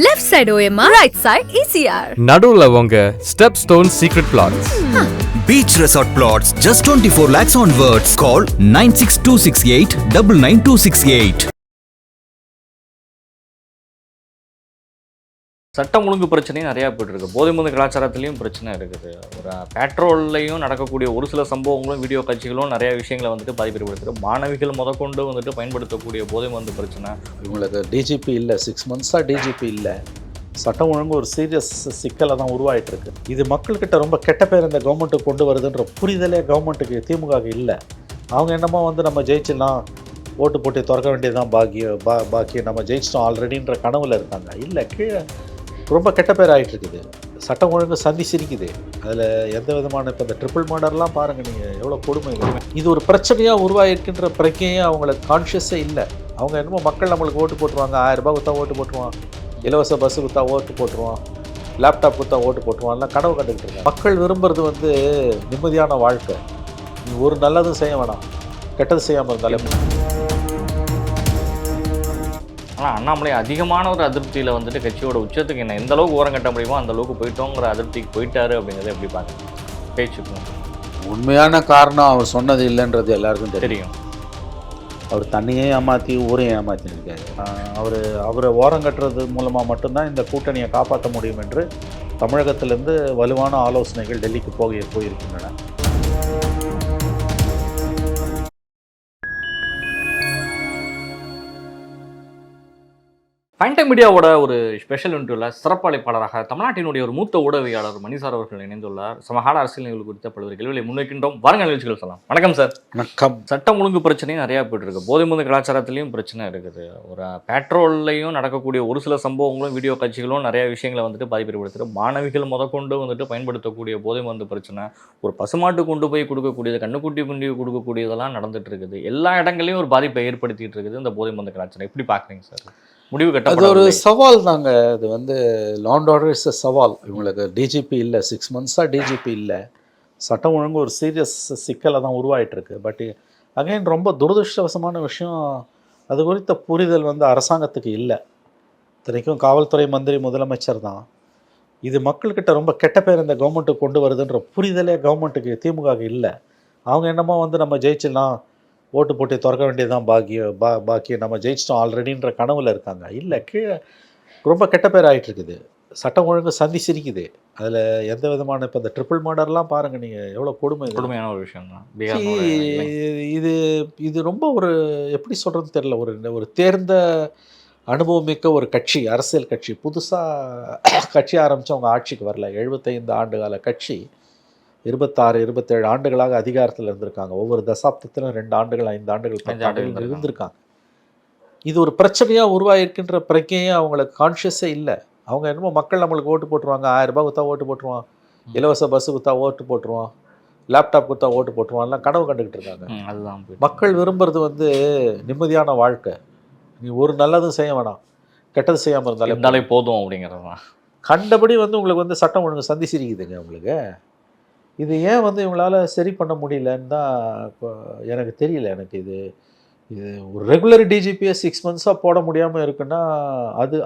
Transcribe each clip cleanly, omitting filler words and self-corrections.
Left side OMR, right side ECR. நடுவுல உங்க Stepstone Secret Plots. Beach Resort Plots, just 24 lakhs onwards. Call 96268 99268. சட்டம் ஒழுங்கு பிரச்சனையும் நிறையா போயிட்டுருக்கு. போதை மருந்து கலாச்சாரத்துலேயும் பிரச்சனை இருக்குது. ஒரு பேட்ரோல்லையும் நடக்கக்கூடிய ஒரு சில சம்பவங்களும் வீடியோ காட்சிகளும் நிறையா விஷயங்களை வந்துட்டு பாதிப்பேற்படுத்துது. மாணவிகள் முதற்கொண்டு வந்துட்டு பயன்படுத்தக்கூடிய போதை மருந்து பிரச்சனை. இவங்களுக்கு டிஜிபி இல்லை, 6 months டிஜிபி இல்லை. சட்டம் ஒழுங்கு ஒரு சீரியஸ் சிக்கலை தான் உருவாயிட்டிருக்கு. இது மக்கள்கிட்ட ரொம்ப கெட்ட பேர் இந்த கவர்மெண்ட்டுக்கு கொண்டு வருதுன்ற புரிதலே கவர்மெண்ட்டுக்கு திமுகவுக்கு இல்லை. அவங்க என்னமோ நம்ம ஜெயிச்சிடலாம், ஓட்டு போட்டு திறக்க வேண்டியதுதான் பாக்கியம் நம்ம ஜெயிச்சிட்டோம் ஆல்ரெடின்ற கனவுல இருக்காங்க. இல்லை, கீழே ரொம்ப கெட்ட பேர் ஆகிட்டுருக்குது. சட்டம் ஒழுங்கு சந்தி சிரிக்குது. அதில் எந்த விதமான இப்போ இந்த ட்ரிபிள் மர்டர்லாம் பாருங்கள் நீங்கள், எவ்வளோ கொடுமை. இது ஒரு பிரச்சனையாக உருவாகிருக்கின்ற பிரச்சனையே அவங்களுக்கு கான்ஷியஸே இல்லை. அவங்க என்னமோ மக்கள் நம்மளுக்கு ஓட்டு போட்டுருவாங்க, 1000 ரூபாய் கொடுத்தா ஓட்டு போட்டுருவான், இலவச பஸ்ஸு கொடுத்தா ஓட்டு போட்டுருவான், லேப்டாப் கொடுத்தா ஓட்டு போட்டுருவான்லாம் கனவு கண்டுக்கிட்டு இருக்காங்க. மக்கள் விரும்புறது நிம்மதியான வாழ்க்கை. நீ ஒரு நல்லதும் செய்ய வேணாம், கெட்டது செய்யாமல் இருந்தாலே. ஆனால் அண்ணாமலை அதிகமான ஒரு அதிருப்தியில் வந்துட்டு கட்சியோட உச்சத்துக்கு என்ன எந்த அளவுக்கு ஓரம் கட்ட முடியுமோ அந்த அளவுக்கு போயிட்டோங்கிற அதிருப்திக்கு போயிட்டாரு அப்படிங்கிறத எப்படி பார்க்குறேன் பேச்சுக்கும். உண்மையான காரணம் அவர் சொன்னது இல்லைன்றது எல்லாருக்கும் தெரியும். அவர் தண்ணியே ஏமாற்றி ஊரையும் ஏமாற்றிருக்காரு. அவரை ஓரம் கட்டுறது மூலமாக மட்டும்தான் இந்த கூட்டணியை காப்பாற்ற முடியும் என்று தமிழகத்திலேருந்து வலுவான ஆலோசனைகள் டெல்லிக்கு போயிருக்கின்றன. ஃபைன் டைம் மீடியாவோட ஒரு ஸ்பெஷல் இன்டர்வியூவில் சிறப்பு அழைப்பாளராக தமிழ்நாட்டினுடைய ஒரு மூத்த ஊடகவியாளர் மணிசார் அவர்கள் இணைந்துள்ளார். சமகால அரசியல் நிகழ்வு குறித்த பல்வேறு கேள்விகளை முன்வைக்கின்றோம். வாருங்கள் நிகழ்ச்சிகள் சொல்லலாம். வணக்கம் சார். வணக்கம். சட்டம் ஒழுங்கு பிரச்சனையும் நிறையா போயிட்டு இருக்கு. போதை மருந்து கலாச்சாரத்துலேயும் பிரச்சனை இருக்குது. ஒரு பேட்ரோல்லையும் நடக்கக்கூடிய ஒரு சில சம்பவங்களும் வீடியோ காட்சிகளும் நிறையா விஷயங்களை வந்துட்டு பாதிப்பேற்படுத்துது. மாணவிகள் முதற்கொண்டு வந்துட்டு பயன்படுத்தக்கூடிய போதை மருந்து பிரச்சனை, ஒரு பசுமாட்டு கொண்டு போய் கொடுக்கக்கூடியது, கண்ணுக்குட்டி கொண்டு கொடுக்கக்கூடியதெல்லாம் நடந்துட்டு இருக்குது. எல்லா இடங்களையும் ஒரு பாதிப்பை ஏற்படுத்திட்டு இருக்குது இந்த போதை மருந்து கலாச்சாரம். எப்படி பார்க்குறீங்க சார்? முடிவு கட்ட அது ஒரு சவால் தாங்க. அது law and order is a சவால். இவங்களுக்கு டிஜிபி இல்லை, 6 months டிஜிபி இல்லை. சட்டம் ஒழுங்கு ஒரு சீரியஸ் சிக்கலை தான் உருவாயிட்டிருக்கு. பட் அகைன் ரொம்ப துரதிருஷ்டவசமான விஷயம், அது குறித்த புரிதல் அரசாங்கத்துக்கு இல்லை. இத்தனைக்கும் காவல்துறை மந்திரி முதலமைச்சர் தான். இது மக்கள்கிட்ட ரொம்ப கெட்ட பேர் இந்த கவர்மெண்ட்டுக்கு கொண்டு வருதுன்ற புரிதலே கவர்மெண்ட்டுக்கு திமுகவுக்கு இல்லை. அவங்க என்னமோ நம்ம ஜெயிச்சிடலாம், ஓட்டு போட்டு திறக்க வேண்டியதுதான் பாக்கியம் நம்ம ஜெயிச்சிட்டோம் ஆல்ரெடின்ற கனவுல இருக்காங்க. இல்லை, கீழே ரொம்ப கெட்ட பேர் ஆகிட்டுருக்குது. சட்டம் ஒழுங்கு சந்தி சிரிக்குது. அதில் எந்த விதமான இப்போ இந்த ட்ரிபிள் மர்டர்லாம் பாருங்கள் நீங்கள், எவ்வளோ கொடுமையான ஒரு விஷயம் தான். இது ரொம்ப ஒரு எப்படி சொல்கிறது தெரியல. ஒரு தேர்ந்த அனுபவமிக்க ஒரு கட்சி, அரசியல் கட்சி, புதுசாக கட்சி ஆரம்பித்தவங்க ஆட்சிக்கு வரல. 75 ஆண்டுகால கட்சி 26, 27 ஆண்டுகளாக அதிகாரத்தில் இருந்திருக்காங்க. ஒவ்வொரு தசாப்தத்திலும் 2 ஆண்டுகள், 5 ஆண்டுகள், 10 ஆண்டுகள் இருந்திருக்காங்க. இது ஒரு பிரச்சனையாக உருவாகிருக்கின்ற பிரச்சனையே அவங்களுக்கு கான்ஷியஸே இல்லை. அவங்க என்னமோ மக்கள் நம்மளுக்கு ஓட்டு போட்டுருவாங்க, 1000 ரூபாய் கொடுத்தா ஓட்டு போட்டுருவான், இலவச பஸ்ஸு கொடுத்தா ஓட்டு போட்டுருவான், லேப்டாப் கொடுத்தா ஓட்டு போட்டுருவான்லாம் கனவு கண்டுக்கிட்டு இருக்காங்க. அதுதான் மக்கள் விரும்புறது நிம்மதியான வாழ்க்கை. நீ ஒரு நல்லதும் செய்ய வேணாம், கெட்டது செய்யாமல் இருந்தாலே போதும் அப்படிங்கிறது தான். கண்டபடி உங்களுக்கு சட்டம் ஒழுங்கு சந்தி சிரிக்குதுங்க. உங்களுக்கு இது ஏன் இவங்களால் சரி பண்ண முடியலன்னு தான் இப்போ எனக்கு தெரியல. எனக்கு இது ஒரு ரெகுலர் டிஜிபியை 6 months போட முடியாமல் இருக்குன்னா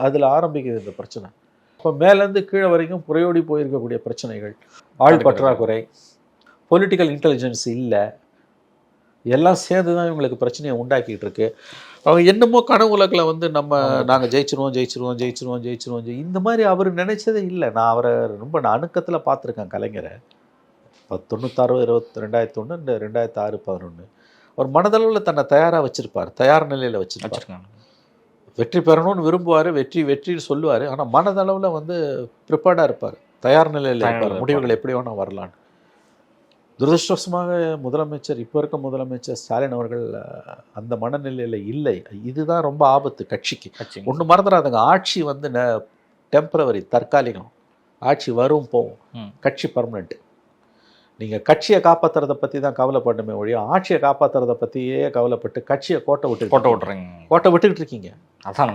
அதில் ஆரம்பிக்குது இந்த பிரச்சனை. இப்போ மேலேருந்து கீழே வரைக்கும் புறையோடி போயிருக்கக்கூடிய பிரச்சனைகள், ஆள் பற்றாக்குறை, பொலிட்டிக்கல் இன்டெலிஜென்ஸ் இல்லை, எல்லாம் சேர்ந்து தான் இவங்களுக்கு பிரச்சனையை உண்டாக்கிட்டு இருக்கு. அவங்க என்னமோ கனவுலகில் நாங்கள் ஜெயிச்சிருவோம் இந்த மாதிரி அவர் நினைச்சதே இல்லை. நான் அவரை ரொம்ப அணுக்கத்தில் பார்த்துருக்கேன். கலைஞரை 96, 2001, 2006, 2011 அவர் மனதளவில் தன்னை தயாராக வச்சுருப்பார், தயார் நிலையில் வச்சுருக்காங்க. வெற்றி பெறணும்னு விரும்புவார், வெற்றின்னு சொல்லுவார். ஆனால் மனதளவில் ப்ரிப்பேர்டாக இருப்பார், தயார் நிலையில் இருப்பார், முடிவுகள் எப்படி வேணால் வரலான்னு. துரதிருஷ்டவசமாக முதலமைச்சர், இப்போ இருக்க முதலமைச்சர் ஸ்டாலின் அவர்கள் அந்த மனநிலையில் இல்லை. இதுதான் ரொம்ப ஆபத்து கட்சிக்கு. ஒன்று மறந்துடாதுங்க, ஆட்சி டெம்பரவரி, தற்காலிகம். ஆட்சி வரும் போகும், கட்சி பர்மனெண்ட். நீங்கள் கட்சியை காப்பாற்றுறதை பற்றி தான் கவலைப்படணுமே ஒழிய ஆட்சியை காப்பாற்றுறதை பற்றியே கவலைப்பட்டு கட்சியை கோட்டை விட்டுக்கிட்டு இருக்கீங்க. அதுதான்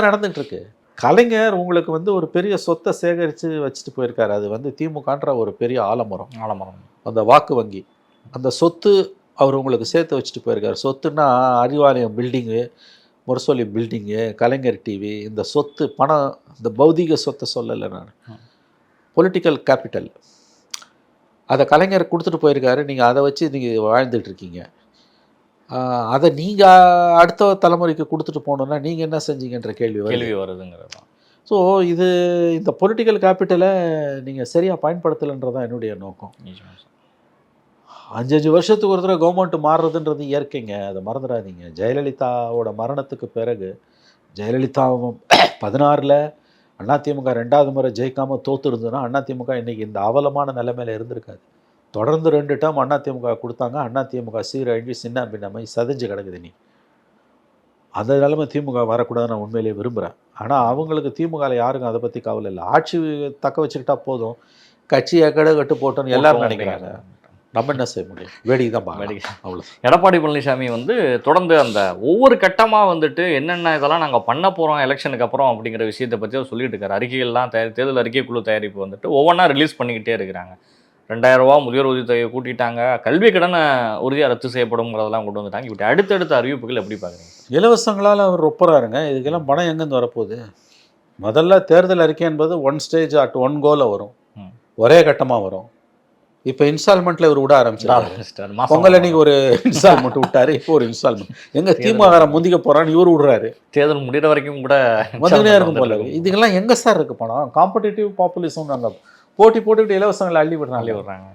நடந்துகிட்டு இருக்கு. கலைஞர் உங்களுக்கு ஒரு பெரிய சொத்தை சேகரித்து வச்சுட்டு போயிருக்காரு. அது திமுகன்ற ஒரு பெரிய ஆலமரம், அந்த வாக்கு வங்கி, அந்த சொத்து அவர் உங்களுக்கு சேர்த்து வச்சுட்டு போயிருக்காரு. சொத்துன்னா அறிவாலயம், பில்டிங்கு, முரசொலி பில்டிங்கு, கலைஞர் டிவி, இந்த சொத்து பணம், இந்த பௌதிக சொத்தை சொல்லலை நான், பொலிட்டிக்கல் கேபிட்டல். அதை கலைஞர் கொடுத்துட்டு போயிருக்காரு. நீங்கள் அதை வச்சு நீங்கள் வாழ்ந்துட்டுருக்கீங்க. அதை நீங்கள் அடுத்த தலைமுறைக்கு கொடுத்துட்டு போகணுன்னா நீங்கள் என்ன செஞ்சீங்கன்ற கேள்வி வருதுங்கிறது. ஸோ இது இந்த பொலிட்டிக்கல் கேபிட்டலை நீங்கள் சரியாக பயன்படுத்தலைன்றது தான் என்னுடைய நோக்கம். 5 வருஷத்துக்கு ஒரு தடவை கவர்மெண்ட் மாறுறதுன்றது இயற்கைங்க, அதை மறந்துடாதீங்க. ஜெயலலிதாவோட மரணத்துக்கு பிறகு ஜெயலலிதா 16ல் அதிமுக 2வது முறை ஜெயிக்காமல் தோற்றுருந்ததுன்னா அதிமுக இன்றைக்கி இந்த அவலமான நிலைமையில் இருந்திருக்காது. தொடர்ந்து 2 டேர்ம் அதிமுக கொடுத்தாங்க. அதிமுக சீரழிஞ்சு சின்ன பின்னமை சதைஞ்சு கிடக்குது. நீ அந்த நிலைமை திமுக வரக்கூடாது நான் உண்மையிலேயே விரும்புகிறேன். ஆனால் அவங்களுக்கு திமுகவில் யாருக்கும் அதை பற்றி கவலை இல்லை. ஆட்சி தக்க வச்சுக்கிட்டா போதும், கட்சியை கட்டு போட்டோன்னு எல்லாரும் நினைக்கிறாங்க. நம்ம என்ன செய்ய முடியும்? வேடிக்கை தான் பார்க்க. அவ்வளோ. எடப்பாடி பழனிசாமி தொடர்ந்து அந்த ஒவ்வொரு கட்டமாக என்னென்ன இதெல்லாம் நாங்கள் பண்ண போகிறோம் எலெக்ஷனுக்கு அப்புறம் அப்படிங்கிற விஷயத்தை பற்றி அவர் சொல்லிட்டு இருக்காரு. அறிக்கைகள்லாம் தேர்தல் அறிக்கை குழு தயாரிப்பு ஒவ்வொன்றா ரிலீஸ் பண்ணிக்கிட்டே இருக்கிறாங்க. 2000 ரூபா முதியோர் உதவித்தொகையை கூட்டிட்டாங்க, கல்வி கடனை உறுதியாக ரத்து செய்யப்படும்ங்கிறதெல்லாம் கொண்டு வந்துட்டாங்க. இப்படி அடுத்தடுத்த அறிவிப்புகள் எப்படி பார்க்குறீங்க? இலவசங்களால் அவர் ஒப்புறாருங்க. இதுக்கெல்லாம் பணம் எங்கேருந்து வரப்போகுது? முதல்ல தேர்தல் அறிக்கை என்பது 1 ஸ்டேஜ் அட் 1 கோல வரும், ஒரே கட்டமாக வரும். இப்போ இன்ஸ்டால்மெண்ட்டில் இவர் விட ஆரம்பிச்சிட்டாரு. பொங்கல் அன்னைக்கு ஒரு இன்ஸ்டால்மெண்ட் விட்டாரு, இப்போ ஒரு இன்ஸ்டால்மெண்ட். எங்கே திமுக முந்திக்க போகிறான்னு இவர் விடுறாரு. தேர்தல் முடிகிற வரைக்கும் கூட வந்துக்கிட்டே இருக்கும் போல. இதுக்கெல்லாம் எங்கே சார் இருக்குது பணம்? Competitive populism. நாங்கள் போட்டி போட்டுக்கிட்டு இலவசங்களை அள்ளி விடுறாங்க.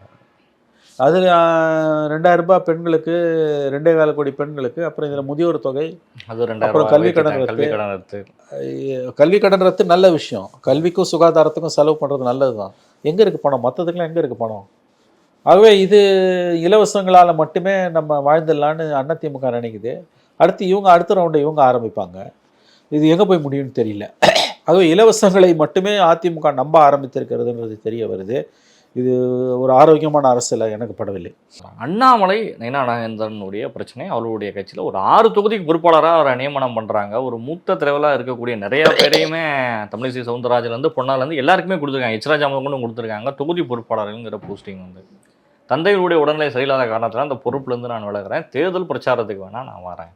அது 2000 ரூபாய் பெண்களுக்கு, 2.25 கோடி பெண்களுக்கு. அப்புறம் இதில் முதியோர் தொகை, அப்புறம் கல்வி கடன் ரத்து. கல்வி கடன் ரத்து நல்ல விஷயம். கல்விக்கும் சுகாதாரத்துக்கும் செலவு பண்ணுறது நல்லது தான். எங்கே இருக்குது பணம்? மற்றதுக்கெல்லாம் எங்கே இருக்குது பணம்? ஆகவே இது இலவசங்களால் மட்டுமே நம்ம வாழ்ந்துடலான்னு அதிமுக நினைக்குது. அடுத்த ரவுண்டை இவங்க ஆரம்பிப்பாங்க. இது எங்கே போய் முடியும்னு தெரியல. ஆகவே இலவசங்களை மட்டுமே அதிமுக நம்ப ஆரம்பித்திருக்கிறதுன்றது தெரிய வருது. இது ஒரு ஆரோக்கியமான அரசியல் எனக்கு படவில்லை. அண்ணாமலை நயனா நாகேந்திரனுடைய பிரச்சனை, அவருடைய கட்சியில் ஒரு 6 தொகுதிக்கு பொறுப்பாளராக அவரை நியமனம் பண்ணுறாங்க. ஒரு மூத்த தலைவராக இருக்கக்கூடிய நிறைய பேரையுமே தமிழிசை சவுந்தரராஜன்லேருந்து பொன்னாலேருந்து எல்லாருக்குமே கொடுத்துருக்காங்க. எச் ராஜா கொண்டும் கொடுத்துருக்காங்க தொகுதி பொறுப்பாளர்கள்ங்கிற போஸ்டிங். தந்தைகளுடைய உடல்நிலை சரியில்லாத காரணத்தில் அந்த பொறுப்புலேருந்து நான் விலகிறேன், தேர்தல் பிரச்சாரத்துக்கு வேணால் நான் வரேன்.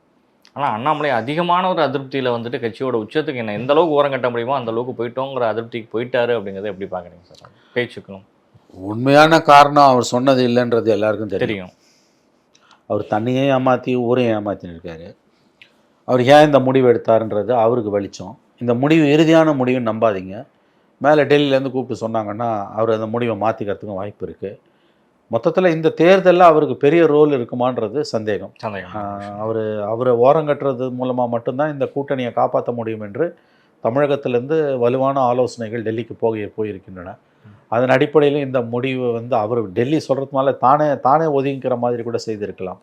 ஆனால் அண்ணாமலை அதிகமான ஒரு அதிருப்தியில் கட்சியோட உச்சத்துக்கு என்ன எந்த அளவுக்கு ஓரம் கட்ட முடியுமோ அந்த அளவுக்கு போயிட்டோங்கிற அதிருப்திக்கு போயிட்டாரு அப்படிங்கிறத எப்படி பார்க்குறீங்க சார்? பேச்சுக்கணும் உண்மையான காரணம் அவர் சொன்னது இல்லைன்றது எல்லாருக்கும் தெரியும். அவர் தண்ணியே ஏமாற்றி ஊரையும் ஏமாற்றின்னு இருக்காரு. அவர் ஏன் இந்த முடிவு எடுத்தாருன்றது அவருக்கு வெளிச்சம். இந்த முடிவு இறுதியான முடிவுன்னு நம்பாதீங்க. மேலே டெல்லியிலேருந்து கூப்பிட்டு சொன்னாங்கன்னா அவர் அந்த முடிவை மாற்றிக்கிறதுக்கும் வாய்ப்பு இருக்குது. மொத்தத்தில் இந்த தேர்தலில் அவருக்கு பெரிய ரோல் இருக்குமான்றது சந்தேகம். அவரை ஓரங்கட்டுறது மூலமாக மட்டும்தான் இந்த கூட்டணியை காப்பாற்ற முடியும் என்று தமிழகத்திலேருந்து வலுவான ஆலோசனைகள் டெல்லிக்கு போயிருக்கின்றன. அதன் அடிப்படையில் இந்த முடிவு அவர் டெல்லி சொல்கிறதுனால தானே ஒதுங்கிக்கிற மாதிரி கூட செய்திருக்கலாம்.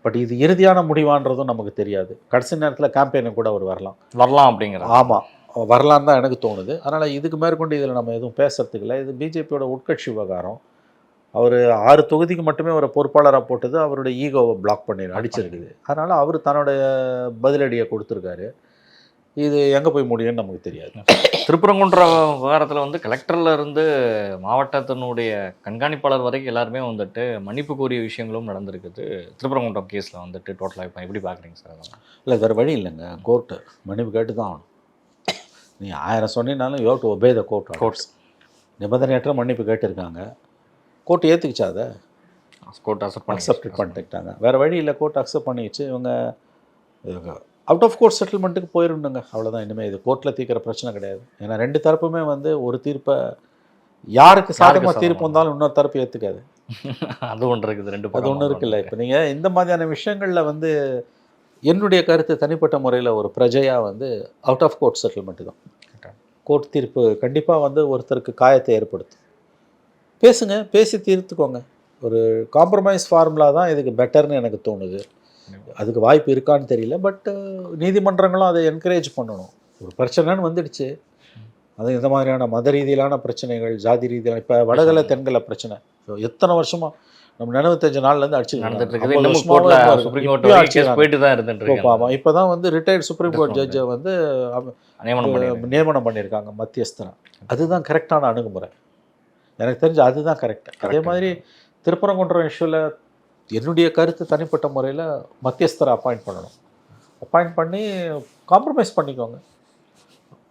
பட் இது இறுதியான முடிவான்றதும் நமக்கு தெரியாது. கடைசி நேரத்தில் கேம்பெயினை கூட அவர் வரலாம் அப்படிங்கிற. ஆமாம், வரலான்னு தான் எனக்கு தோணுது. அதனால் இதுக்கு மேற்கொண்டு இதில் நம்ம எதுவும் பேசுறதுக்கு இல்லை. இது பிஜேபியோட உட்கட்சி விவகாரம். அவர் 6 தொகுதிக்கு மட்டுமே ஒரு பொறுப்பாளராக போட்டது அவருடைய ஈகோவை பிளாக் அடிச்சிருக்குது. அதனால் அவர் தன்னுடைய பதிலடியை கொடுத்துருக்காரு. இது எங்கே போய் முடியும்னு நமக்கு தெரியாது. திருப்பரங்குன்ற விவகாரத்தில் கலெக்டரில் இருந்து மாவட்டத்தினுடைய கண்காணிப்பாளர் வரைக்கும் எல்லாருமே மன்னிப்பு கோரிய விஷயங்களும் நடந்திருக்குது. திருப்பரங்குன்றம் கேஸில் டோட்டலாக இப்போ எப்படி பார்க்குறீங்க சார்? இல்லை, வேறு வழி இல்லைங்க. கோர்ட்டு மன்னிப்பு கேட்டு தான் ஆகணும். நீ 1000 சொன்னாலும் you have to obey the courts. நிபந்தனையற்ற மன்னிப்பு கேட்டிருக்காங்க. கோர்ட் ஏற்றுக்குச்சா? அதை கோர்ட் அக்செப்ட் பண்ணிட்டாங்க. வேறு வழி இல்லை. கோர்ட் அக்செப்ட் பண்ணிச்சு. இவங்க அவுட் ஆஃப் கோர்ட் செட்டில்மெண்ட்டுக்கு போயிருந்துங்க. அவ்வளோதான். இனிமேல் இது கோர்ட்டில் தீர்க்கிற பிரச்சனை கிடையாது. ஏன்னா 2 தரப்புமே ஒரு தீர்ப்பை யாருக்கு சாதகமாக தீர்ப்பு வந்தாலும் இன்னொரு தரப்பு ஏற்றுக்காது. அது ஒன்று இருக்குது. அது ஒன்று இருக்குல்ல. இப்போ நீங்கள் இந்த மாதிரியான விஷயங்களில் என்னுடைய கருத்து தனிப்பட்ட முறையில் ஒரு பிரஜையாக அவுட் ஆஃப் கோர்ட் செட்டில்மெண்ட்டு தான். கோர்ட் தீர்ப்பு கண்டிப்பாக ஒருத்தருக்கு காயத்தை ஏற்படுத்தும். பேசுங்க, பேசி தீர்த்துக்கோங்க. ஒரு காம்ப்ரமைஸ் ஃபார்முலா தான் இதுக்கு பெட்டர்னு எனக்கு தோணுது. அதுக்கு வாய்ப்பு இருக்கான்னு தெரியல. பட் நீதிமன்றங்களும் அதை என்கரேஜ் பண்ணணும். ஒரு பிரச்சனைன்னு வந்துடுச்சு, அது இந்த மாதிரியான மத ரீதியிலான பிரச்சனைகள், ஜாதி ரீதியிலான, இப்போ வடகலை தென்கலை பிரச்சனை எத்தனை வருஷமாக நம்ம 95 நாள்லேருந்து அடிச்சு நடந்துட்டு இருக்குது. இப்போ தான் ரிட்டையர்ட் சுப்ரீம் கோர்ட் ஜட்ஜை நியமனம் பண்ணியிருக்காங்க மத்தியஸ்தரா. அதுதான் கரெக்டான அணுகுமுறை எனக்கு தெரிஞ்சு. அதுதான் கரெக்ட். அதே மாதிரி திருப்பரங்குன்றம் இஷ்யூவில் என்னுடைய கருத்து தனிப்பட்ட முறையில் மத்தியஸ்தரை அப்பாயிண்ட் பண்ணணும். அப்பாயிண்ட் பண்ணி காம்ப்ரமைஸ் பண்ணிக்கோங்க.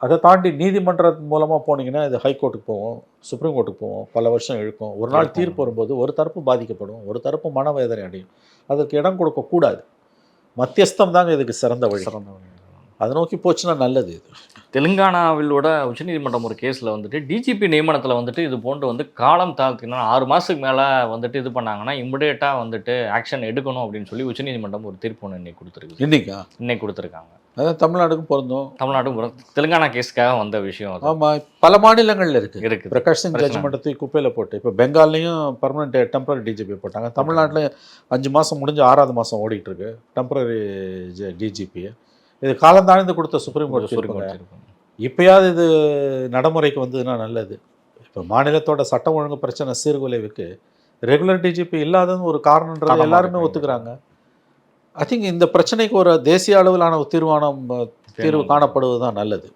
அதை தாண்டி நீதிமன்றம் மூலமாக போனீங்கன்னா இது ஹைகோர்ட்டுக்கு போவோம், சுப்ரீம் கோர்ட்டுக்கு போவோம், பல வருஷம் இழுக்கும். ஒரு நாள் தீர்ப்பு வரும்போது ஒரு தரப்பு பாதிக்கப்படும், ஒரு தரப்பு மனவேதனை அடையும். அதற்கு இடம் கொடுக்கக்கூடாது. மத்தியஸ்தம் தாங்க இதுக்கு சிறந்த வழி. அதை நோக்கி போச்சுன்னா நல்லது. இது தெலுங்கானாவிலோட உச்சநீதிமன்றம் ஒரு கேஸில் வந்துட்டு டிஜிபி நியமனத்தில் வந்துட்டு இது போன்று வந்து காலம் தாழ்த்தினா 6 மாதத்துக்கு மேலே வந்துட்டு இது பண்ணாங்கன்னா இமிடியேட்டாக வந்துட்டு ஆக்ஷன் எடுக்கணும் அப்படின்னு சொல்லி உச்சநீதிமன்றம் ஒரு தீர்ப்பு ஒன்று இன்னைக்கு கொடுத்துருக்கு. இன்னைக்கு கொடுத்துருக்காங்க. அதான் தமிழ்நாடுக்கும் பொருந்தும். தெலுங்கானா கேஸுக்காக வந்த விஷயம் அது. ஆமாம், பல மாநிலங்களில் இருக்குது. பிரகாஷ் சிங் ஜட்ஜ்மெண்ட்டை குப்பையில் போட்டு இப்போ பெங்கால்லையும் பர்மனெண்ட் டெம்பரரி டிஜிபி போட்டாங்க. தமிழ்நாட்டில் 5 மாதம் முடிஞ்சு 6வது மாதம் ஓடிட்டு இருக்கு டெம்பரரி டிஜிபியை. இது காலம் தாழ்ந்து கொடுத்த சுப்ரீம் கோர்ட். இப்பயாவது இது நடைமுறைக்கு வந்ததுன்னா நல்லது. இப்போ மாநிலத்தோட சட்டம் ஒழுங்கு பிரச்சனை சீர்குலைவுக்கு ரெகுலர் டிஜிபி இல்லாதது ஒரு காரணன்றது எல்லாருமே ஒத்துக்கிறாங்க. ஐ திங்க் இந்த பிரச்சனைக்கு ஒரு தேசிய அளவிலான தீர்வு காணப்படுவது தான் நல்லது.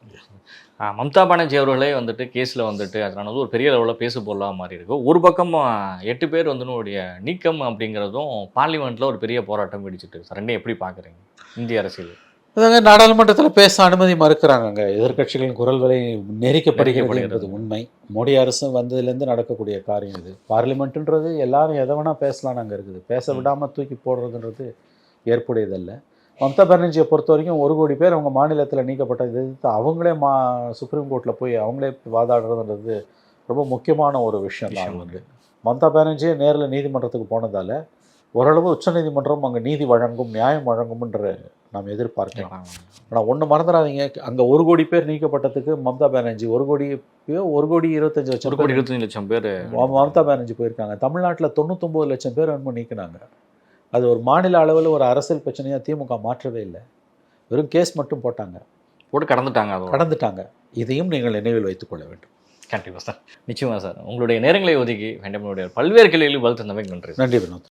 மம்தா பானர்ஜி அவர்களே வந்துட்டு கேஸில் வந்துட்டு அதனால ஒரு பெரிய அளவில் பேசு பொருளாக மாறி இருக்கு. ஒரு பக்கம் 8 பேர் வந்து நீக்கம் அப்படிங்கிறதும் பார்லிமெண்ட்டில் ஒரு பெரிய போராட்டம் வெடிச்சிட்டு சார். ரெண்டையும் எப்படி பார்க்குறீங்க இந்திய அரசியல்? அதாங்க, நாடாளுமன்றத்தில் பேச அனுமதி மறுக்கிறாங்க. எதிர்க்கட்சிகளின் குரல் விலை நெரிக்கப்படுகிறது என்பது உண்மை. மோடி அரசு வந்ததுலேருந்து நடக்கக்கூடிய காரியம் இது. பார்லிமெண்ட்டுன்றது எல்லாரும் எதை வேணால் பேசலாம் நாங்கள் இருக்குது. பேச விடாமல் தூக்கி போடுறதுன்றது ஏற்புடையதல்ல. மம்தா பானர்ஜியை பொறுத்த வரைக்கும் 1 கோடி பேர் அவங்க மாநிலத்தில் நீக்கப்பட்டது எதிர்த்து அவங்களே சுப்ரீம் கோர்ட்டில் போய் அவங்களே வாதாடுறதுன்றது ரொம்ப முக்கியமான ஒரு விஷயம் தான். வந்து மம்தா பானர்ஜியே நேரில் நீதிமன்றத்துக்கு போனதால் ஓரளவு உச்சநீதிமன்றம் அங்கே நீதி வழங்கும், நியாயம் வழங்கும்ன்ற நாம் எதிர்பார்க்கலாம். ஆனால் ஒன்று மறந்துடாதீங்க, அங்கே 1 கோடி பேர் நீக்கப்பட்டதுக்கு மம்தா பானர்ஜி 1 கோடி 1,25,00,000 லட்சம் பேர் மம்தா பானர்ஜி போயிருக்காங்க. தமிழ்நாட்டில் 99 லட்சம் பேர் வந்து நீக்கினாங்க. அது ஒரு மாநில அளவில் ஒரு அரசியல் பிரச்சனையாக திமுக மாற்றவே இல்லை. வெறும் கேஸ் மட்டும் போட்டு கடந்துட்டாங்க. இதையும் நீங்கள் நினைவில் வைத்துக் கொள்ள வேண்டும். கண்டிப்பாக சார், நிச்சயமாக சார். உங்களுடைய நேரங்களை ஒதுக்கி வேண்டாம் பல்வேறு கேள்விகளில் பதில் தந்தமைக்கு நன்றி. நன்றி வினோத்.